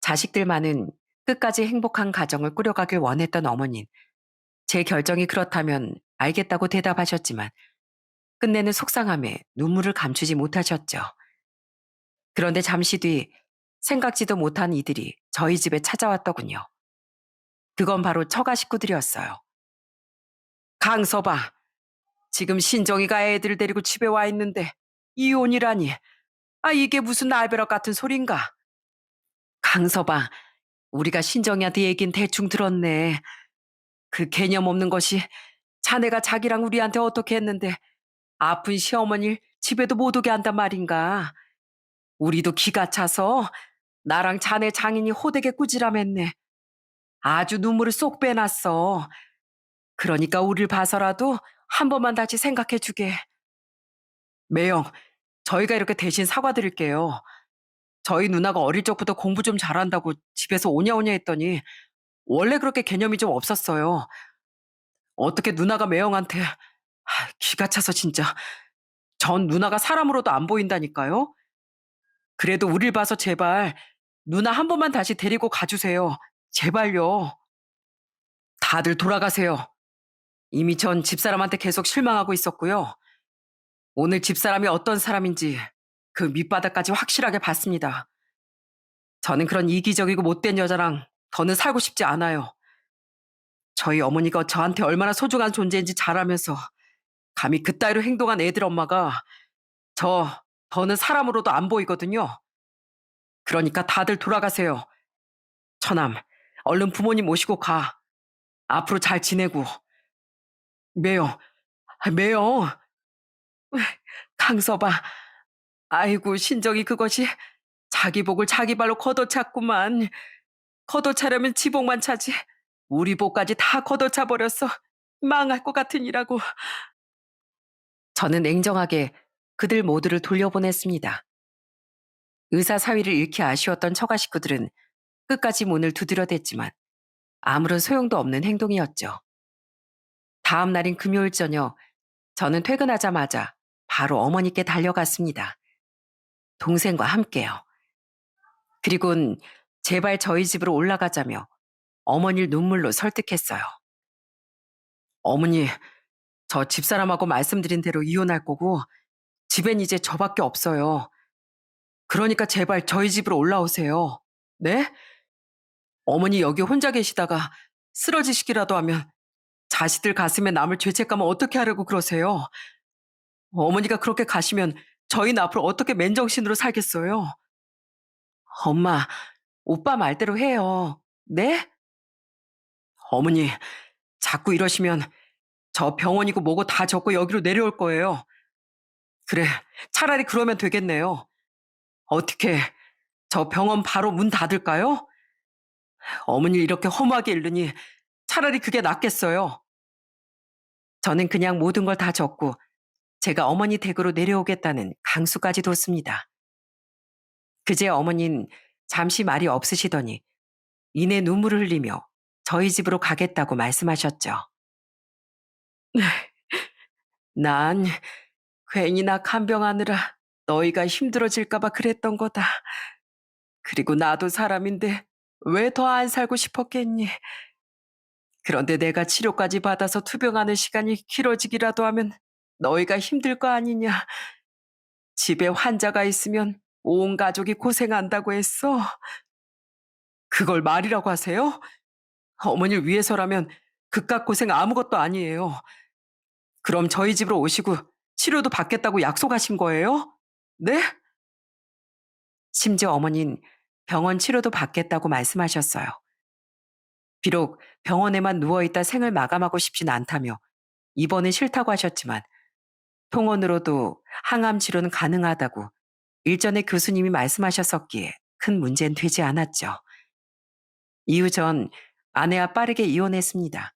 자식들만은 끝까지 행복한 가정을 꾸려가길 원했던 어머닌. 제 결정이 그렇다면 알겠다고 대답하셨지만 끝내는 속상함에 눈물을 감추지 못하셨죠. 그런데 잠시 뒤 생각지도 못한 이들이 저희 집에 찾아왔더군요. 그건 바로 처가 식구들이었어요. 강서봐, 지금 신정이가 애들 데리고 집에 와 있는데 이혼이라니. 아, 이게 무슨 날벼락 같은 소린가. 강서봐, 우리가 신정이한테 얘긴 대충 들었네. 그 개념 없는 것이 자네가 자기랑 우리한테 어떻게 했는데 아픈 시어머니를 집에도 못 오게 한단 말인가. 우리도 기가 차서 나랑 자네 장인이 호되게 꾸지람했네. 아주 눈물을 쏙 빼놨어. 그러니까 우릴 봐서라도 한 번만 다시 생각해 주게. 매영, 저희가 이렇게 대신 사과드릴게요. 저희 누나가 어릴 적부터 공부 좀 잘한다고 집에서 오냐오냐 했더니 원래 그렇게 개념이 좀 없었어요. 어떻게 누나가 매영한테 기가 차서 진짜. 전 누나가 사람으로도 안 보인다니까요. 그래도 우릴 봐서 제발 누나 한 번만 다시 데리고 가주세요. 제발요. 다들 돌아가세요. 이미 전 집사람한테 계속 실망하고 있었고요. 오늘 집사람이 어떤 사람인지 그 밑바닥까지 확실하게 봤습니다. 저는 그런 이기적이고 못된 여자랑 더는 살고 싶지 않아요. 저희 어머니가 저한테 얼마나 소중한 존재인지 잘 알면서 감히 그따위로 행동한 애들 엄마가 저 더는 사람으로도 안 보이거든요. 그러니까 다들 돌아가세요. 처남, 얼른 부모님 모시고 가. 앞으로 잘 지내고. 매영, 매영. 강서봐. 아이고 신정이 그것이 자기 복을 자기 발로 걷어찼구만. 걷어차려면 지복만 차지. 우리 복까지 다 걷어차 버렸어. 망할 것 같으니라고. 저는 냉정하게 그들 모두를 돌려보냈습니다. 의사 사위를 잃기 아쉬웠던 처가 식구들은 끝까지 문을 두드려댔지만 아무런 소용도 없는 행동이었죠. 다음 날인 금요일 저녁, 저는 퇴근하자마자 바로 어머니께 달려갔습니다. 동생과 함께요. 그리곤 제발 저희 집으로 올라가자며 어머니를 눈물로 설득했어요. 어머니, 저 집사람하고 말씀드린 대로 이혼할 거고 집엔 이제 저밖에 없어요. 그러니까 제발 저희 집으로 올라오세요. 네? 어머니 여기 혼자 계시다가 쓰러지시기라도 하면 자식들 가슴에 남을 죄책감을 어떻게 하려고 그러세요? 어머니가 그렇게 가시면 저희는 앞으로 어떻게 맨정신으로 살겠어요? 엄마, 오빠 말대로 해요. 네? 어머니, 자꾸 이러시면 저 병원이고 뭐고 다 접고 여기로 내려올 거예요. 그래, 차라리 그러면 되겠네요. 어떻게, 저 병원 바로 문 닫을까요? 어머니를 이렇게 허무하게 잃느니 차라리 그게 낫겠어요. 저는 그냥 모든 걸 다 접고 제가 어머니 댁으로 내려오겠다는 강수까지 뒀습니다. 그제 어머니는 잠시 말이 없으시더니 이내 눈물을 흘리며 저희 집으로 가겠다고 말씀하셨죠. 난 괜히 나 간병하느라 너희가 힘들어질까봐 그랬던 거다. 그리고 나도 사람인데 왜 더 안 살고 싶었겠니? 그런데 내가 치료까지 받아서 투병하는 시간이 길어지기라도 하면 너희가 힘들 거 아니냐. 집에 환자가 있으면 온 가족이 고생한다고 했어. 그걸 말이라고 하세요? 어머니를 위해서라면 그깟 고생 아무것도 아니에요. 그럼 저희 집으로 오시고 치료도 받겠다고 약속하신 거예요? 네? 심지어 어머니는 병원 치료도 받겠다고 말씀하셨어요. 비록 병원에만 누워있다 생을 마감하고 싶진 않다며 입원은 싫다고 하셨지만 통원으로도 항암 치료는 가능하다고 일전에 교수님이 말씀하셨었기에 큰 문제는 되지 않았죠. 이후 전 아내와 빠르게 이혼했습니다.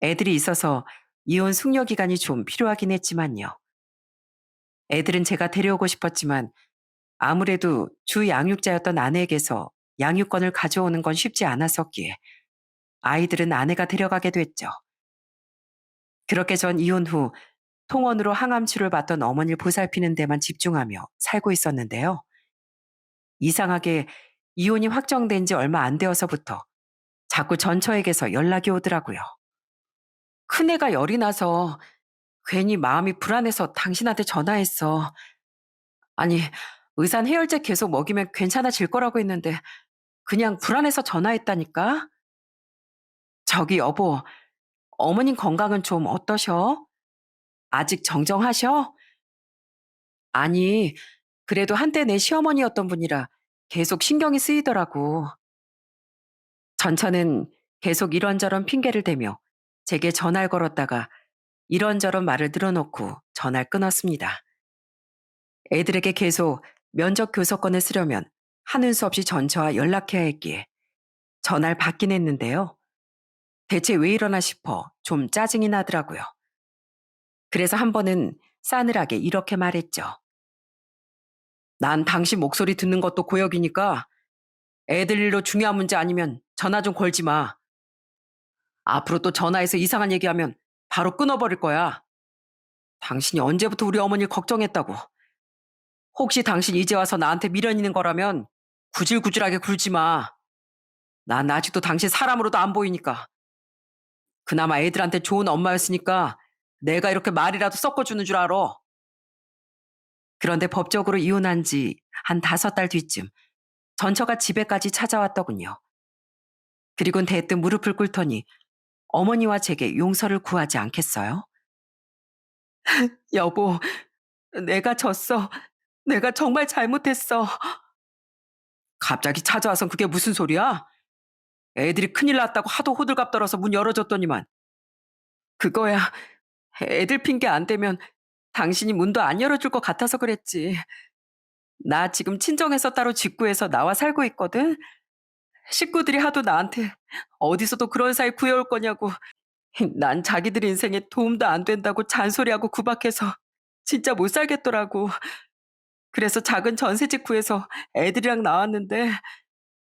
애들이 있어서 이혼 숙려 기간이 좀 필요하긴 했지만요. 애들은 제가 데려오고 싶었지만 아무래도 주 양육자였던 아내에게서 양육권을 가져오는 건 쉽지 않았었기에 아이들은 아내가 데려가게 됐죠. 그렇게 전 이혼 후 통원으로 항암 치료를 받던 어머니를 보살피는 데만 집중하며 살고 있었는데요. 이상하게 이혼이 확정된 지 얼마 안 되어서부터 자꾸 전처에게서 연락이 오더라고요. 큰애가 열이 나서 괜히 마음이 불안해서 당신한테 전화했어. 아니, 의사는 해열제 계속 먹이면 괜찮아질 거라고 했는데 그냥 불안해서 전화했다니까? 저기 여보, 어머님 건강은 좀 어떠셔? 아직 정정하셔? 아니, 그래도 한때 내 시어머니였던 분이라 계속 신경이 쓰이더라고. 전처는 계속 이런저런 핑계를 대며 제게 전화를 걸었다가 이런저런 말을 늘어놓고 전화를 끊었습니다. 애들에게 계속 면접 교섭권을 쓰려면 하는 수 없이 전처와 연락해야 했기에 전화를 받긴 했는데요. 대체 왜 이러나 싶어 좀 짜증이 나더라고요. 그래서 한 번은 싸늘하게 이렇게 말했죠. 난 당신 목소리 듣는 것도 고역이니까 애들 일로 중요한 문제 아니면 전화 좀 걸지 마. 앞으로 또 전화해서 이상한 얘기하면 바로 끊어버릴 거야. 당신이 언제부터 우리 어머니를 걱정했다고. 혹시 당신 이제 와서 나한테 미련있는 거라면 구질구질하게 굴지 마. 난 아직도 당신 사람으로도 안 보이니까. 그나마 애들한테 좋은 엄마였으니까 내가 이렇게 말이라도 섞어주는 줄 알아. 그런데 법적으로 이혼한 지 한 5달 뒤쯤 전처가 집에까지 찾아왔더군요. 그리곤 대뜸 무릎을 꿇더니 어머니와 제게 용서를 구하지 않겠어요? 여보, 내가 졌어. 내가 정말 잘못했어. 갑자기 찾아와선 그게 무슨 소리야? 애들이 큰일 났다고 하도 호들갑 떨어서 문 열어줬더니만. 그거야, 애들 핑계 안 대면 당신이 문도 안 열어줄 것 같아서 그랬지. 나 지금 친정에서 따로 직구해서 나와 살고 있거든. 식구들이 하도 나한테 어디서도 그런 사이 구해올 거냐고. 난 자기들 인생에 도움도 안 된다고 잔소리하고 구박해서 진짜 못 살겠더라고. 그래서 작은 전셋집 구해서 애들이랑 나왔는데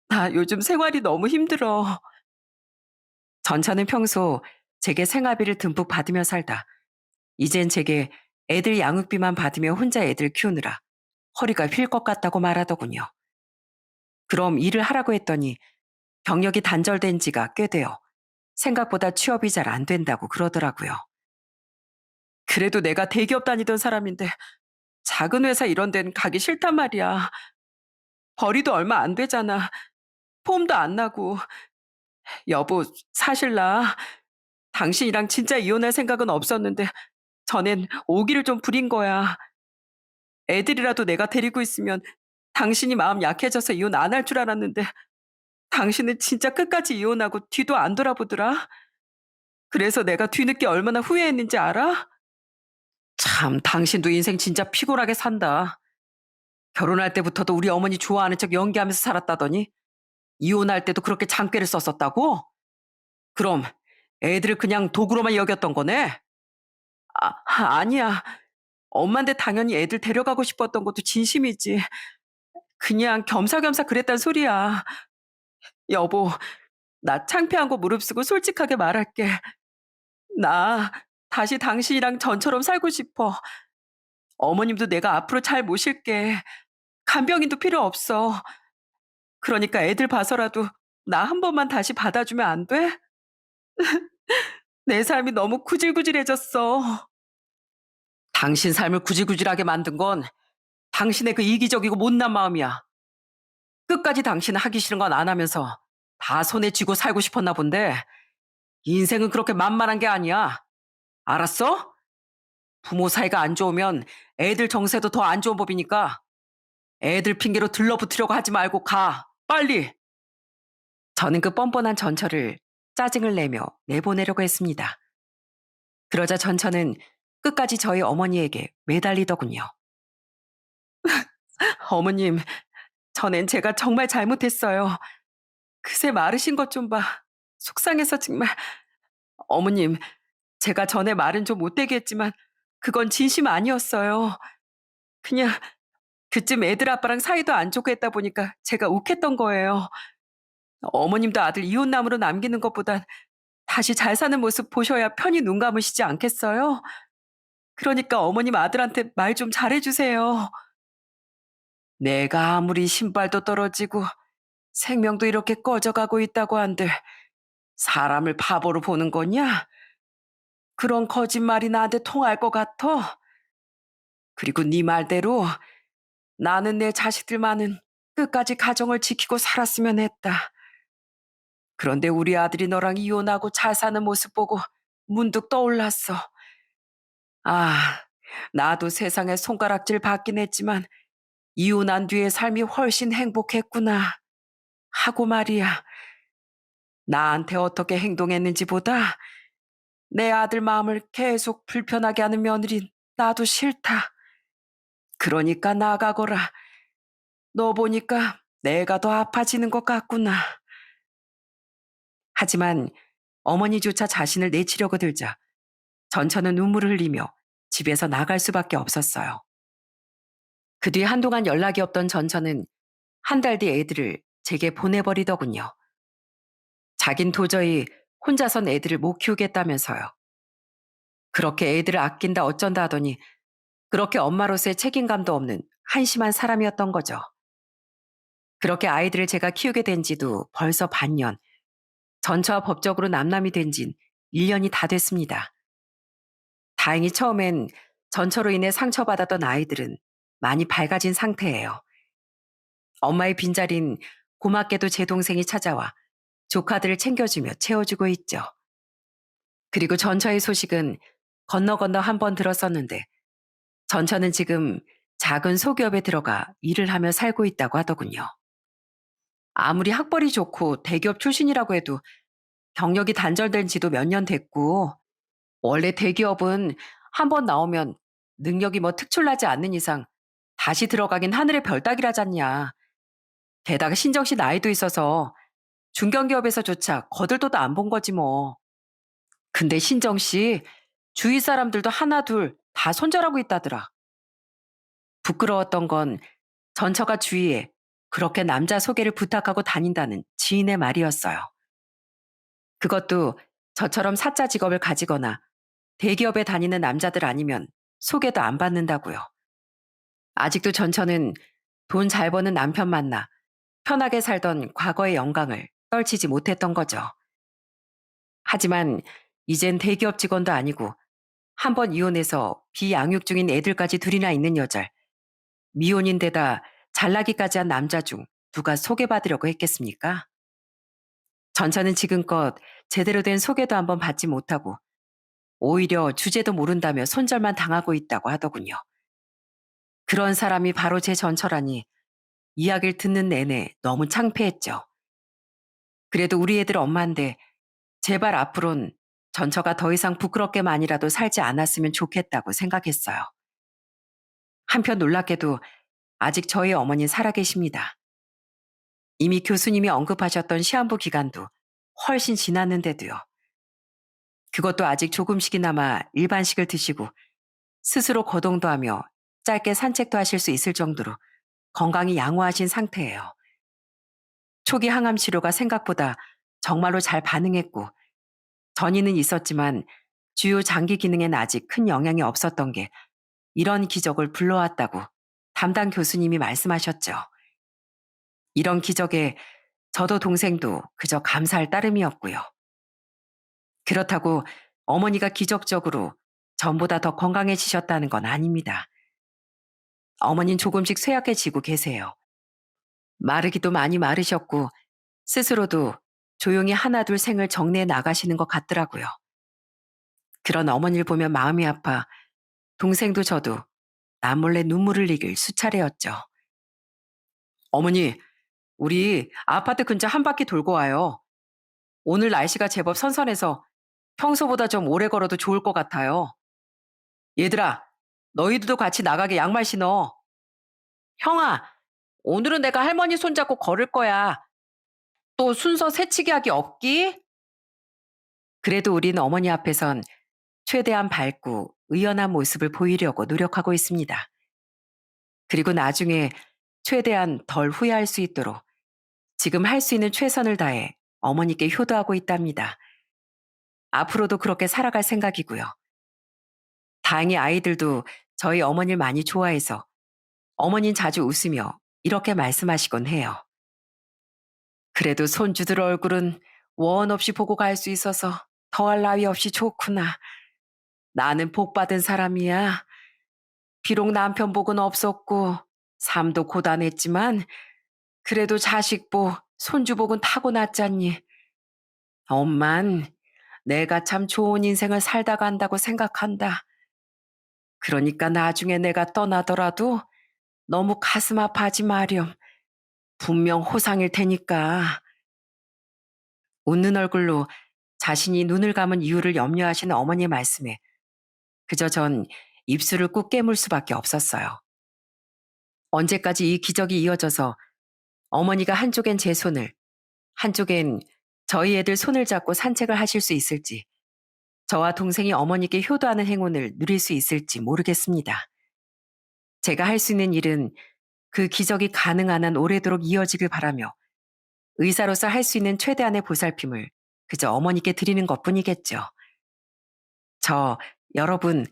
나 요즘 생활이 너무 힘들어. 전처는 평소 제게 생활비를 듬뿍 받으며 살다 이젠 제게 애들 양육비만 받으며 혼자 애들 키우느라 허리가 휠 것 같다고 말하더군요. 그럼 일을 하라고 했더니 경력이 단절된 지가 꽤 돼요. 생각보다 취업이 잘 안 된다고 그러더라고요. 그래도 내가 대기업 다니던 사람인데 작은 회사 이런 데는 가기 싫단 말이야. 벌이도 얼마 안 되잖아. 폼도 안 나고. 여보, 사실 나 당신이랑 진짜 이혼할 생각은 없었는데 전엔 오기를 좀 부린 거야. 애들이라도 내가 데리고 있으면 당신이 마음 약해져서 이혼 안 할 줄 알았는데 당신은 진짜 끝까지 이혼하고 뒤도 안 돌아보더라. 그래서 내가 뒤늦게 얼마나 후회했는지 알아? 참, 당신도 인생 진짜 피곤하게 산다. 결혼할 때부터도 우리 어머니 좋아하는 척 연기하면서 살았다더니 이혼할 때도 그렇게 장꾀를 썼었다고? 그럼 애들을 그냥 도구로만 여겼던 거네? 아니야. 엄마인데 당연히 애들 데려가고 싶었던 것도 진심이지. 그냥 겸사겸사 그랬단 소리야. 여보, 나 창피한 거 무릅쓰고 솔직하게 말할게. 나 다시 당신이랑 전처럼 살고 싶어. 어머님도 내가 앞으로 잘 모실게. 간병인도 필요 없어. 그러니까 애들 봐서라도 나 한 번만 다시 받아주면 안 돼? 내 삶이 너무 구질구질해졌어. 당신 삶을 구질구질하게 만든 건 당신의 그 이기적이고 못난 마음이야. 끝까지 당신은 하기 싫은 건 안 하면서 다 손에 쥐고 살고 싶었나 본데 인생은 그렇게 만만한 게 아니야. 알았어? 부모 사이가 안 좋으면 애들 정세도 더 안 좋은 법이니까 애들 핑계로 들러붙으려고 하지 말고 가. 빨리. 저는 그 뻔뻔한 전처를 짜증을 내며 내보내려고 했습니다. 그러자 전처는 끝까지 저희 어머니에게 매달리더군요. 어머님, 전엔 제가 정말 잘못했어요. 그새 마르신 것 좀 봐. 속상해서 정말. 어머님, 제가 전에 말은 좀 못되게 했지만 그건 진심 아니었어요. 그냥 그쯤 애들 아빠랑 사이도 안 좋고 했다 보니까 제가 욱했던 거예요. 어머님도 아들 이혼남으로 남기는 것보단 다시 잘 사는 모습 보셔야 편히 눈 감으시지 않겠어요? 그러니까 어머님 아들한테 말 좀 잘해주세요. 내가 아무리 신발도 떨어지고 생명도 이렇게 꺼져가고 있다고 한들 사람을 바보로 보는 거냐? 그런 거짓말이 나한테 통할 것 같아? 그리고 네 말대로 나는 내 자식들만은 끝까지 가정을 지키고 살았으면 했다. 그런데 우리 아들이 너랑 이혼하고 잘 사는 모습 보고 문득 떠올랐어. 아, 나도 세상에 손가락질 받긴 했지만 이혼한 뒤의 삶이 훨씬 행복했구나. 하고 말이야. 나한테 어떻게 행동했는지 보다 내 아들 마음을 계속 불편하게 하는 며느리 나도 싫다. 그러니까 나가거라. 너 보니까 내가 더 아파지는 것 같구나. 하지만 어머니조차 자신을 내치려고 들자 전처는 눈물을 흘리며 집에서 나갈 수밖에 없었어요. 그 뒤 한동안 연락이 없던 전처는 한 달 뒤 애들을 제게 보내버리더군요. 자긴 도저히 혼자선 애들을 못 키우겠다면서요. 그렇게 애들을 아낀다 어쩐다 하더니 그렇게 엄마로서의 책임감도 없는 한심한 사람이었던 거죠. 그렇게 아이들을 제가 키우게 된 지도 벌써 반년, 전처와 법적으로 남남이 된 진 1년이 다 됐습니다. 다행히 처음엔 전처로 인해 상처받았던 아이들은 많이 밝아진 상태예요. 엄마의 빈자리는 고맙게도 제 동생이 찾아와 조카들을 챙겨주며 채워주고 있죠. 그리고 전처의 소식은 건너 건너 한 번 들었었는데 전처는 지금 작은 소기업에 들어가 일을 하며 살고 있다고 하더군요. 아무리 학벌이 좋고 대기업 출신이라고 해도 경력이 단절된 지도 몇 년 됐고, 원래 대기업은 한 번 나오면 능력이 뭐 특출나지 않는 이상 다시 들어가긴 하늘의 별 따기라잖냐. 게다가 신정 씨 나이도 있어서 중견기업에서조차 거들떠도 안 본 거지 뭐. 근데 신정 씨 주위 사람들도 하나 둘 다 손절하고 있다더라. 부끄러웠던 건 전처가 주위에 그렇게 남자 소개를 부탁하고 다닌다는 지인의 말이었어요. 그것도 저처럼 사짜 직업을 가지거나 대기업에 다니는 남자들 아니면 소개도 안 받는다고요. 아직도 전처는 돈 잘 버는 남편 만나 편하게 살던 과거의 영광을 떨치지 못했던 거죠. 하지만 이젠 대기업 직원도 아니고 한 번 이혼해서 비양육 중인 애들까지 둘이나 있는 여절, 미혼인데다 잘나기까지 한 남자 중 누가 소개받으려고 했겠습니까? 전처는 지금껏 제대로 된 소개도 한번 받지 못하고 오히려 주제도 모른다며 손절만 당하고 있다고 하더군요. 그런 사람이 바로 제 전처라니 이야기를 듣는 내내 너무 창피했죠. 그래도 우리 애들 엄마인데 제발 앞으론 전처가 더 이상 부끄럽게만이라도 살지 않았으면 좋겠다고 생각했어요. 한편 놀랍게도 아직 저희 어머니는 살아계십니다. 이미 교수님이 언급하셨던 시한부 기간도 훨씬 지났는데도요. 그것도 아직 조금씩이나마 일반식을 드시고 스스로 거동도 하며 짧게 산책도 하실 수 있을 정도로 건강이 양호하신 상태예요. 초기 항암 치료가 생각보다 정말로 잘 반응했고 전이는 있었지만 주요 장기 기능엔 아직 큰 영향이 없었던 게 이런 기적을 불러왔다고 담당 교수님이 말씀하셨죠. 이런 기적에 저도 동생도 그저 감사할 따름이었고요. 그렇다고 어머니가 기적적으로 전보다 더 건강해지셨다는 건 아닙니다. 어머닌 조금씩 쇠약해지고 계세요. 마르기도 많이 마르셨고 스스로도 조용히 하나둘 생을 정리해 나가시는 것 같더라고요. 그런 어머니를 보면 마음이 아파 동생도 저도 남몰래 눈물을 흘리길 수차례였죠. 어머니, 우리 아파트 근처 한 바퀴 돌고 와요. 오늘 날씨가 제법 선선해서 평소보다 좀 오래 걸어도 좋을 것 같아요. 얘들아, 너희들도 같이 나가게 양말 신어. 형아, 오늘은 내가 할머니 손잡고 걸을 거야. 또 순서 새치기 하기 없기? 그래도 우리는 어머니 앞에선 최대한 밝고 의연한 모습을 보이려고 노력하고 있습니다. 그리고 나중에 최대한 덜 후회할 수 있도록 지금 할 수 있는 최선을 다해 어머니께 효도하고 있답니다. 앞으로도 그렇게 살아갈 생각이고요. 다행히 아이들도 저희 어머니를 많이 좋아해서 어머니는 자주 웃으며 이렇게 말씀하시곤 해요. 그래도 손주들 얼굴은 원 없이 보고 갈 수 있어서 더할 나위 없이 좋구나. 나는 복 받은 사람이야. 비록 남편 복은 없었고 삶도 고단했지만 그래도 자식 복, 손주 복은 타고났잖니. 엄만 내가 참 좋은 인생을 살다 간다고 생각한다. 그러니까 나중에 내가 떠나더라도 너무 가슴 아파하지 마렴. 분명 호상일 테니까. 웃는 얼굴로 자신이 눈을 감은 이유를 염려하시는 어머니의 말씀에 그저 전 입술을 꾹 깨물 수밖에 없었어요. 언제까지 이 기적이 이어져서 어머니가 한쪽엔 제 손을, 한쪽엔 저희 애들 손을 잡고 산책을 하실 수 있을지, 저와 동생이 어머니께 효도하는 행운을 누릴 수 있을지 모르겠습니다. 제가 할 수 있는 일은 그 기적이 가능한 한 오래도록 이어지길 바라며 의사로서 할 수 있는 최대한의 보살핌을 그저 어머니께 드리는 것뿐이겠죠. 저, 여러분,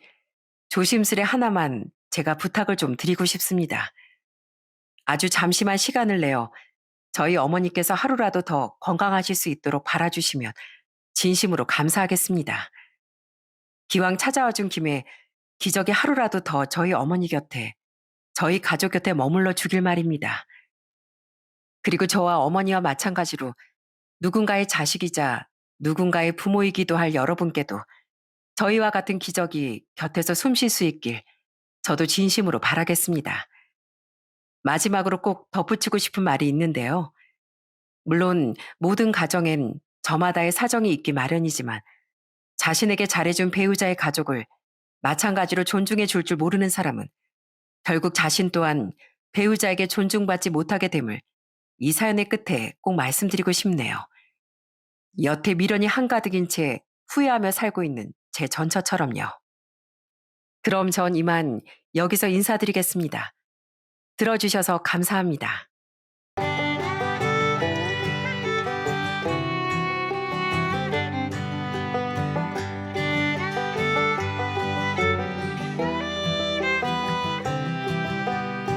조심스레 하나만 제가 부탁을 좀 드리고 싶습니다. 아주 잠시만 시간을 내어 저희 어머니께서 하루라도 더 건강하실 수 있도록 바라주시면 진심으로 감사하겠습니다. 기왕 찾아와 준 김에 기적이 하루라도 더 저희 어머니 곁에, 저희 가족 곁에 머물러 주길 말입니다. 그리고 저와 어머니와 마찬가지로 누군가의 자식이자 누군가의 부모이기도 할 여러분께도 저희와 같은 기적이 곁에서 숨쉴 수 있길 저도 진심으로 바라겠습니다. 마지막으로 꼭 덧붙이고 싶은 말이 있는데요. 물론 모든 가정엔 저마다의 사정이 있기 마련이지만 자신에게 잘해준 배우자의 가족을 마찬가지로 존중해 줄 줄 모르는 사람은 결국 자신 또한 배우자에게 존중받지 못하게 됨을 이 사연의 끝에 꼭 말씀드리고 싶네요. 여태 미련이 한가득인 채 후회하며 살고 있는 제 전처처럼요. 그럼 전 이만 여기서 인사드리겠습니다. 들어주셔서 감사합니다.